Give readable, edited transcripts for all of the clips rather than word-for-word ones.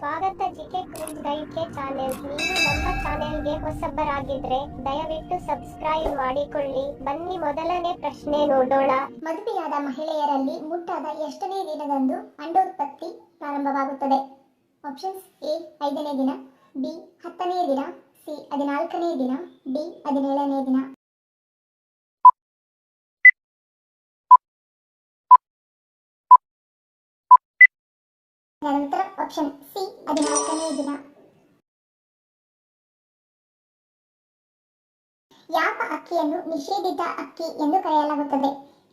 ಸ್ವಾಗತ GK quiz ಗೈಡ್ಗೆ channel. ನೀವು ನಮ್ಮ ಚಾನೆಲ್ಗೆ ಹೊಸಬರಾಗಿದ್ರೆ ದಯವಿಟ್ಟು ಸಬ್ಸ್ಕ್ರೈಬ್ ಮಾಡಿಕೊಳ್ಳಿ. ಬನ್ನಿ ಮೊದಲನೇ ಪ್ರಶ್ನೆ ನೋಡೋಣ. ಮದುವೆಯಾದ ಮಹಿಳೆಯರಲ್ಲಿ ಮುಟ್ಟಾದ ಎಷ್ಟನೇ ದಿನದಂದು ಅಂಡೋತ್ಪತ್ತಿ ಪ್ರಾರಂಭವಾಗುತ್ತದೆ? ಆಪ್ಷನ್ಸ್: ಎ 5ನೇ ದಿನ, ಬಿ 10ನೇ ದಿನ, ಸಿ 14ನೇ ದಿನ, ಡಿ 17ನೇ ದಿನ. ನಂತರ ಆಪ್ಷನ್ ಸಿ 14ನೇ ದಿನ. ಯಾವ ಅಕ್ಕಿಯನ್ನು ನಿಷೇಧಿತ ಅಕ್ಕಿ ಎಂದು ಕರೆಯಲಾಗುತ್ತದೆ?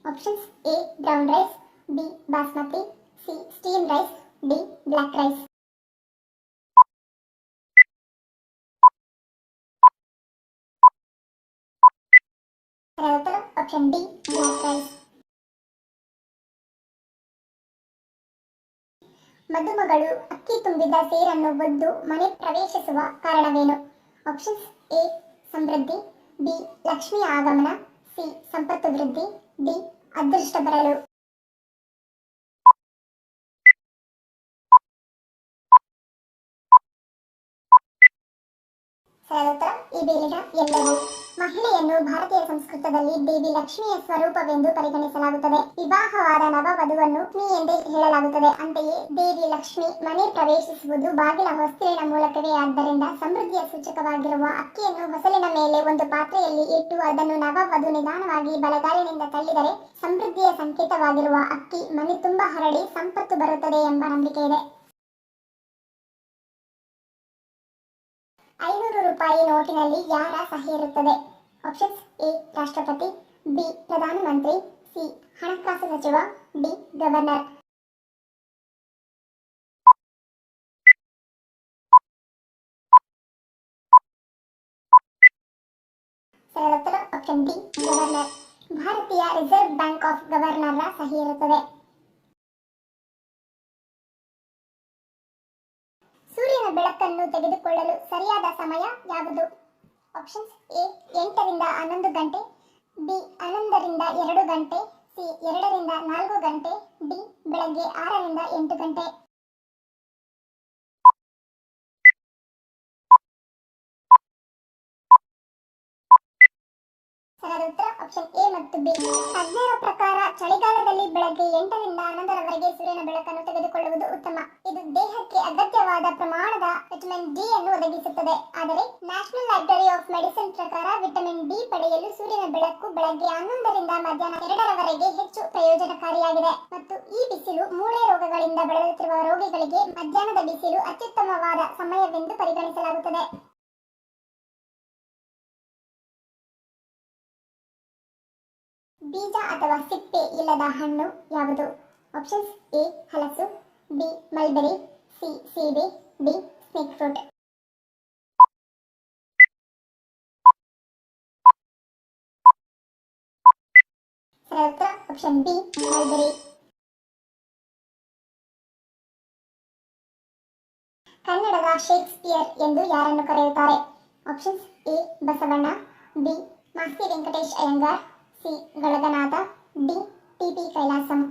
Options: A brown rice, B basmati, C steam rice, D black rice. ನಂತರ ಆಪ್ಷನ್ ಡಿ ಬ್ಲಾಕ್ ರೈಸ್. ಮದುಮಗಳು ಅಕ್ಕಿ ತುಂಬಿದ ಸೇರನ್ನು ಒದ್ದು ಮನೆ ಪ್ರವೇಶಿಸುವ ಕಾರಣವೇನು? ಆಪ್ಷನ್ಸ್: ಎ ಸಮೃದ್ಧಿ, ಬಿ ಲಕ್ಷ್ಮಿಯ ಆಗಮನ, ಸಿ ಸಂಪತ್ತು ವೃದ್ಧಿ, ಡಿ ಅದೃಷ್ಟ ಬರಲು. ಸರಳೋತ್ತರ: ಈ ಬೇಲಿನ ಎಲ್ಲವೂ. ಮಹಿಳೆಯನ್ನು ಭಾರತೀಯ ಸಂಸ್ಕೃತದಲ್ಲಿ ದೇವಿ ಲಕ್ಷ್ಮಿಯ ಸ್ವರೂಪವೆಂದು ಪರಿಗಣಿಸಲಾಗುತ್ತದೆ. ವಿವಾಹವಾದ ನವವಧುವನ್ನು ಲಕ್ಷ್ಮಿ ಎಂದೇ ಹೇಳಲಾಗುತ್ತದೆ. ಅಂತೆಯೇ ದೇವಿ ಲಕ್ಷ್ಮಿ ಮನೆ ಪ್ರವೇಶಿಸುವುದು ಬಾಗಿಲ ಹೊಸ್ತಿಲಿನ ಮೂಲಕವೇ. ಆದ್ದರಿಂದ ಸಮೃದ್ಧಿಯ ಸೂಚಕವಾಗಿರುವ ಅಕ್ಕಿಯನ್ನು ಹೊಸಲಿನ ಮೇಲೆ ಒಂದು ಪಾತ್ರೆಯಲ್ಲಿ ಇಟ್ಟು ಅದನ್ನು ನವವಧು ನಿಧಾನವಾಗಿ ಬಲಗಾಲಿನಿಂದ ತಳ್ಳಿದರೆ ಸಮೃದ್ಧಿಯ ಸಂಕೇತವಾಗಿರುವ ಅಕ್ಕಿ ಮನೆ ತುಂಬ ಹರಡಿ ಸಂಪತ್ತು ಬರುತ್ತದೆ ಎಂಬ ನಂಬಿಕೆ ಇದೆ. 500 ರೂಪಾಯಿ ನೋಟಿನಲ್ಲಿ ಯಾರ ಸಹಿ ಇರುತ್ತದೆ? ಆಪ್ಷನ್ಸ್: ಎ ರಾಷ್ಟ್ರಪತಿ, ಬಿ ಪ್ರಧಾನಮಂತ್ರಿ, ಸಿ ಹಣಕಾಸು ಸಚಿವ, ಡಿ ಗವರ್ನರ್. ಸರಳೋತ್ತರ ಆಪ್ಷನ್ ಡಿ ಗವರ್ನರ್. ಭಾರತೀಯ ರಿಸರ್ವ್ ಬ್ಯಾಂಕ್ ಆಫ್ ಗವರ್ನರ್ರ ಸಹಿ ಇರುತ್ತದೆ. ಸೂರ್ಯನ ಬೆಳಕನ್ನು ತೆಗೆದುಕೊಳ್ಳಲು ಸರಿಯಾದ ಸಮಯ ಯಾವುದು? ಆಪ್ಷನ್ಸ್: ಎ 8ರಿಂದ 11 ಗಂಟೆ, ಬಿ 11ರಿಂದ 2 ಗಂಟೆ, ಸಿ 2ರಿಂದ 4 ಗಂಟೆ, ಡಿ ಬೆಳಗ್ಗೆ 6ರಿಂದ 8 ಗಂಟೆ. ಸರಿಯಾದ ಉತ್ತರ ಆಪ್ಷನ್ ಎ ಮತ್ತು ಬಿ. ತಜ್ಞರ ಪ್ರಕಾರ ಚಳಿಗಾಲದಲ್ಲಿ ಬೆಳಗ್ಗೆ 8ರಿಂದ 11ರವರೆಗೆ ಸೂರ್ಯನ ಬೆಳಕನ್ನು ತೆಗೆದುಕೊಳ್ಳುವುದು ಉತ್ತಮ. ಇದು ದೇಹಕ್ಕೆ ಅಗತ್ಯವಾದ ಪ್ರಮಾಣದ ವಿಟಮಿನ್ ಡಿ ಅನ್ನು ಒದಗಿಸುತ್ತದೆ. ಆದರೆ ನ್ಯಾಷನಲ್ ಲೈಬ್ರರಿ ಆಫ್ ಮೆಡಿಸಿನ್ ಪ್ರಕಾರ ವಿಟಮಿನ್ ಡಿ ಪಡೆಯಲು ಸೂರ್ಯನ ಬೆಳಕು ಬೆಳಗ್ಗೆ 11ರಿಂದ ಮಧ್ಯಾಹ್ನ 2ರವರೆಗೆ ಹೆಚ್ಚು ಪ್ರಯೋಜನಕಾರಿಯಾಗಿದೆ. ಮತ್ತು ಈ ಬಿಸಿಲು ಮೂಳೆ ರೋಗಗಳಿಂದ ಬಳಲುತ್ತಿರುವ ರೋಗಿಗಳಿಗೆ ಮಧ್ಯಾಹ್ನದ ಬಿಸಿಲು ಅತ್ಯುತ್ತಮವಾದ ಸಮಯವೆಂದು ಪರಿಗಣಿಸಲಾಗುತ್ತದೆ. ಬೀಜ ಅಥವಾ ಸಿಪ್ಪೆ ಇಲ್ಲದ ಹಣ್ಣು ಯಾವುದು? ಆಪ್ಷನ್ಸ್: ಎ ಹಲಸು, ಬಿ ಮಲ್ಬೆರಿ, ಸಿ ಸೀಬೆ, ಡಿ ಸ್ನೇಕ್ ಫ್ರೂಟ್. ಸರಿಯಾದ ಉತ್ತರ ಆಪ್ಷನ್ ಬಿ ಮಲ್ಬೆರಿ. ಕನ್ನಡದ ಶೇಕ್ಸ್ಪಿಯರ್ ಎಂದು ಯಾರನ್ನು ಕರೆಯುತ್ತಾರೆ? Options: A Basavanna, B Masti Venkatesh Iyengar, C Galaganatha, D T P. Kailasam.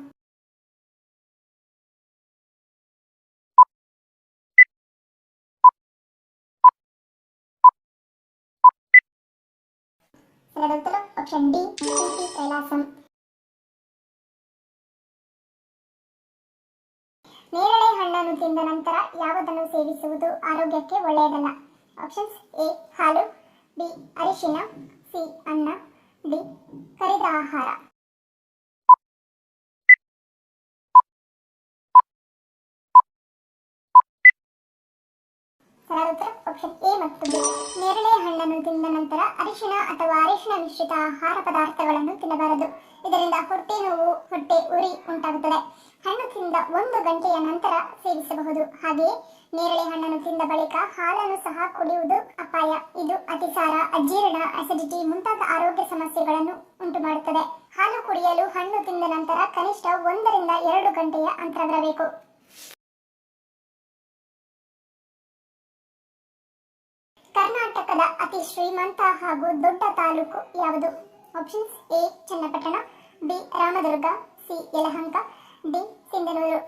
ಸರಿಯಾದ ಉತ್ತರ ಆಪ್ಷನ್ ಡಿ ಟಿ.ಪಿ. ಕೈಲಾಸಂ. ನೇರಳೆ ಹಣ್ಣನ್ನು ತಿಂದ ನಂತರ ಯಾವುದನ್ನು ಸೇವಿಸುವುದು ಆರೋಗ್ಯಕ್ಕೆ ಒಳ್ಳೆಯದಲ್ಲ? ಆಪ್ಷನ್ಸ್: ಎ ಹಾಲು, ಬಿ ಅರಿಶಿನ, ಸಿ ಅನ್ನ, ಡಿ ಕರಿದ ಆಹಾರ. ಸರಿಯಾದ ಉತ್ತರ ಆಪ್ಷನ್ ಎ ಮತ್ತು ಬಿ. ನೇರಳೆ ಹಣ್ಣನ್ನು ತಿಂದ ನಂತರ ಅರಿಶಿನ ಅಥವಾ ಅರಿಶಿನ ಮಿಶ್ರಿತ ಆಹಾರ ಪದಾರ್ಥಗಳನ್ನು ತಿನ್ನಬಾರದು. ಇದರಿಂದ ಹೊಟ್ಟೆ ನೋವು, ಹೊಟ್ಟೆ ಉರಿ ಉಂಟಾಗುತ್ತದೆ. ಹಣ್ಣು ತಿಂದ 1 ಗಂಟೆಯ ನಂತರ ಸೇವಿಸಬಹುದು. ಹಾಗೆಯೇ ನೇರಳೆ ಹಣ್ಣನ್ನು ತಿಂದ ಬಳಿಕ ಹಾಲನ್ನು ಸಹ ಕುಡಿಯುವುದು ಅಪಾಯ. ಇದು ಅತಿಸಾರ, ಅಜೀರ್ಣ, ಅಸಿಡಿಟಿ ಮುಂತಾದ ಆರೋಗ್ಯ ಸಮಸ್ಯೆಗಳನ್ನು ಉಂಟು ಮಾಡುತ್ತದೆ. ಹಾಲು ಕುಡಿಯಲು ಹಣ್ಣು ತಿಂದ ನಂತರ ಕನಿಷ್ಠ 1ರಿಂದ 2 ಗಂಟೆಯ ಅಂತರವಿರಬೇಕು. ಕರ್ನಾಟಕದ ಅತಿ ಶ್ರೀಮಂತ ಹಾಗೂ ದೊಡ್ಡ ತಾಲೂಕು ಯಾವುದು? Options: A Channapatna, B Ramdurg, C Yelahanka, D Sindhanur.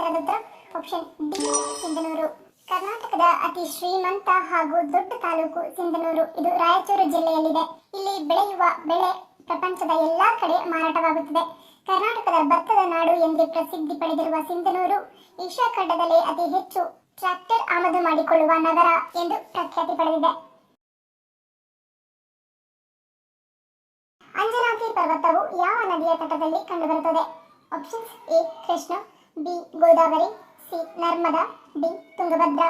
ಸರಿಯಾದ ಉತ್ತರ ಆಪ್ಷನ್ ಡಿ ಸಿಂಧನೂರು. ಕರ್ನಾಟಕದ ಅತಿ ಶ್ರೀಮಂತ ಹಾಗೂ ದೊಡ್ಡ ತಾಲೂಕು ಸಿಂಧನೂರು. ಇದು ರಾಯಚೂರು ಜಿಲ್ಲೆಯಲ್ಲಿದೆ. ಇಲ್ಲಿ ಬೆಳೆಯುವ ಬೆಳೆ ಪ್ರಪಂಚದ ಎಲ್ಲಾ ಕಡೆ ಮಾರಾಟವಾಗುತ್ತದೆ. ಕರ್ನಾಟಕದ ಭತ್ತದ ನಾಡು ಎಂದೇ ಪ್ರಸಿದ್ಧಿ ಪಡೆದಿರುವ ಸಿಂಧನೂರು ಏಷ್ಯಾ ಖಂಡದಲ್ಲೇ ಅತಿ ಹೆಚ್ಚು ಟ್ರ್ಯಾಕ್ಟರ್ ಆಮದು ಮಾಡಿಕೊಳ್ಳುವ ನಗರ ಎಂದು ಪ್ರಖ್ಯಾತಿ ಪಡೆದಿದೆ. ಅಂಜನಾದ್ರಿ ಪರ್ವತವು ಯಾವ ನದಿಯ ತಟದಲ್ಲಿ ಕಂಡುಬರುತ್ತದೆ? Options A Krishna, B Godavari, C Narmada, D Tungabhadra.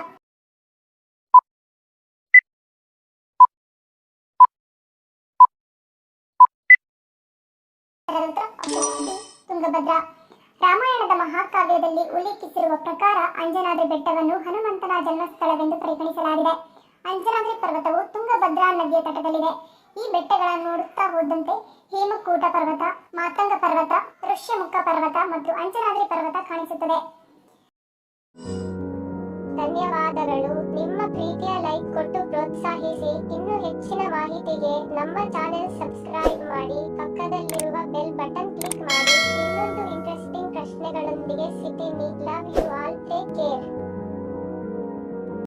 D Tungabhadra. ರಾಮಾಯಣದ ಮಹಾಕಾವ್ಯದಲ್ಲಿ ಉಲ್ಲೇಖಿಸಿರುವ ಪ್ರಕಾರ ಅಂಜನಾದ್ರಿ ಬೆಟ್ಟವನ್ನು ಹನುಮಂತನ ಜನ್ಮಸ್ಥಳವೆಂದು ಪರಿಗಣಿಸಲಾಗಿದೆ. ಅಂಜನಾದ್ರಿ ಪರ್ವತವು ತುಂಗಭದ್ರಾ ನದಿಯ ತಟದಲ್ಲಿದೆ. ಈ ಬೆಟ್ಟಗಳನ್ನು ನೋಡುತ್ತಾ ಹೋದಂತೆ ಹೇಮಕೂಟ ಪರ್ವತ, ಮಾತಂಗ ಪರ್ವತ, ಋಷ್ಯಮುಖ ಪರ್ವತ ಮತ್ತು ಅಂಜನಾದ್ರಿ ಪರ್ವತ ಕಾಣಿಸುತ್ತದೆ. ಧನ್ಯವಾದಗಳು. ನಿಮ್ಮ ಪ್ರೀತಿಯ ಲೈಕ್ ಕೊಟ್ಟು ಪ್ರೋತ್ಸಾಹಿಸಿ. ಇನ್ನೂ ಹೆಚ್ಚಿನ ಮಾಹಿತಿಗೆ ನಮ್ಮ ಚಾನೆಲ್ ಸಬ್ಸ್ಕ್ರೈಬ್ ಮಾಡಿ, ಪಕ್ಕದಲ್ಲಿರುವ ಬೆಲ್ ಬಟನ್ ಕ್ಲಿಕ್ ಮಾಡಿ. ಇನ್ನೊಂದು ಇಂಟ್ರೆಸ್ಟಿಂಗ್ ಪ್ರಶ್ನೆಗಳೊಂದಿಗೆ ಸಿಗ್ತೀನಿ. Love you.